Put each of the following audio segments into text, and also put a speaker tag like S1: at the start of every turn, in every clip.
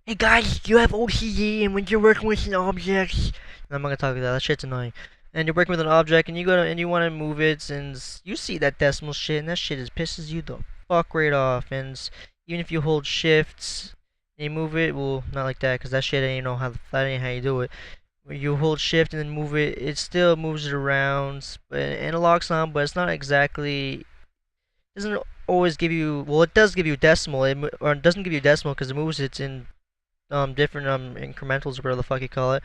S1: Hey guys, you have OCD, and when you're working with an object, I'm not gonna talk about that. That shit's annoying. And you're working with an object, and you want to move it, and you see that decimal shit, and that shit just pisses you the fuck right off. And even if you hold shifts and you move it, well, not like that, cause that shit ain't know how that ain't how you do it. When you hold shift and then move it, it still moves it around, but analog sound, but it's not exactly. Doesn't always give you. Well, it does give you decimal, or it doesn't give you decimal because it moves it in different incrementals or whatever the fuck you call it,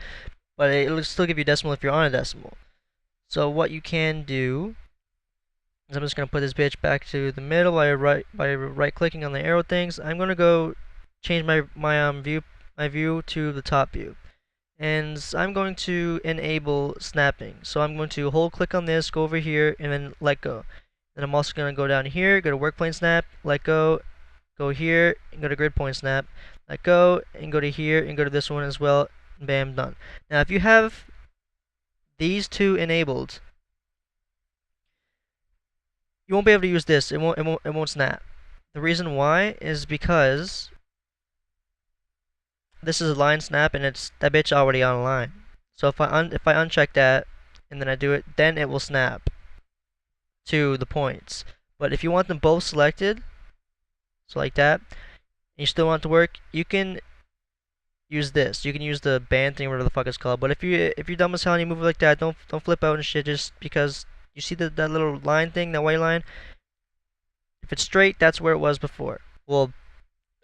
S1: but it'll still give you decimal if you're on a decimal. So what you can do is I'm just gonna put this bitch back to the middle by right clicking on the arrow things. I'm gonna go change my view to the top view, and I'm going to enable snapping. So I'm going to hold click on this, go over here, and then let go. Then I'm also gonna go down here, go to work plane snap, let go, go here, and go to grid point snap, let go, and go to here, and go to this one as well, and bam, done. Now, if you have these two enabled, you won't be able to use this. It won't snap. The reason why is because this is a line snap, and it's that bitch already on a line. So if I uncheck that, and then I do it, then it will snap to the points. But if you want them both selected, so like that, and you still want it to work, you can use this. You can use the band thing, whatever the fuck it's called. But if you're dumb as hell and you move it like that, don't flip out and shit. Just because you see that little line thing, that white line. If it's straight, that's where it was before. Well,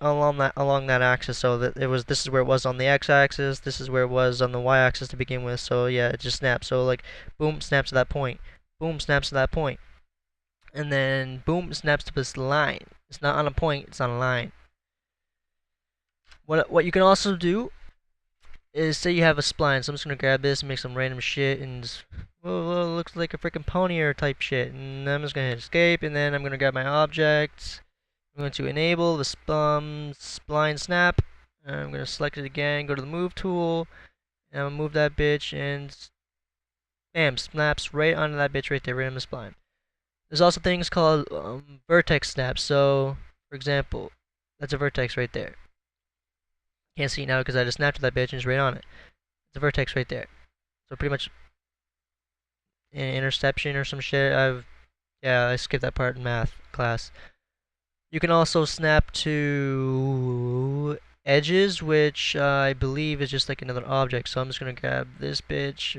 S1: along that axis. So that this is where it was on the x-axis. This is where it was on the y-axis to begin with. So yeah, it just snaps. So like, boom, snaps to that point. Boom, snaps to that point. And then boom, snaps to this line. It's not on a point. It's on a line. What you can also do is say you have a spline. So I'm just gonna grab this and make some random shit and just, whoa, looks like a freaking pony or type shit. And I'm just gonna hit escape, and then I'm gonna grab my object. I'm going to enable the spline snap. I'm gonna select it again, go to the move tool, and I'm gonna move that bitch, and bam, snaps right onto that bitch right there, right on the spline. There's also things called vertex snaps. So, for example, that's a vertex right there. Can't see it now because I just snapped that bitch and it's right on it. It's a vertex right there. So pretty much an interception or some shit. I skipped that part in math class. You can also snap to edges, which I believe is just like another object. So I'm just gonna grab this bitch,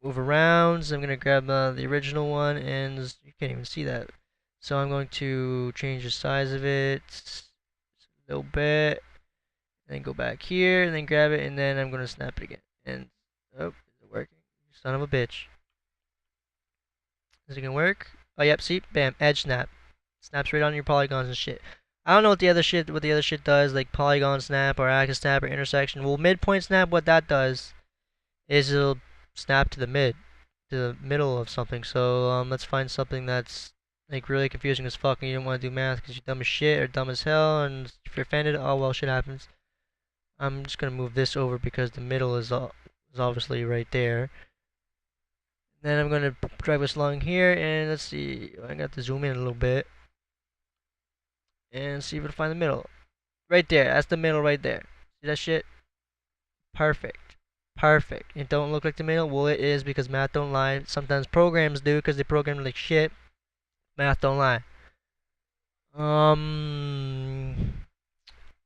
S1: move around. So I'm gonna grab the original one, and you can't even see that. So I'm going to change the size of it a little bit. Then go back here, and then grab it, and then I'm gonna snap it again. And oh, is it working? Son of a bitch. Is it gonna work? Oh yep, see? Bam, edge snap. Snaps right on your polygons and shit. I don't know what the other shit does, like polygon snap or axis snap or intersection. Well, midpoint snap, what that does is it'll snap to the middle of something. So let's find something that's like really confusing as fuck, and you don't want to do math because you're dumb as shit or dumb as hell, and if you're offended, oh well, shit happens. I'm just gonna move this over because the middle is obviously right there. Then I'm gonna drag this along here, and let's see. I got to zoom in a little bit and see if I can find the middle. Right there. That's the middle right there. See that shit? Perfect. Perfect. It don't look like the middle. Well, it is because math don't lie. Sometimes programs do because they program like shit. Math don't lie.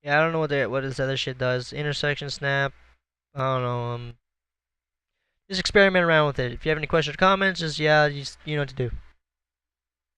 S1: Yeah, I don't know what this other shit does. Intersection snap. I don't know. Just experiment around with it. If you have any questions or comments, just yeah, you know what to do.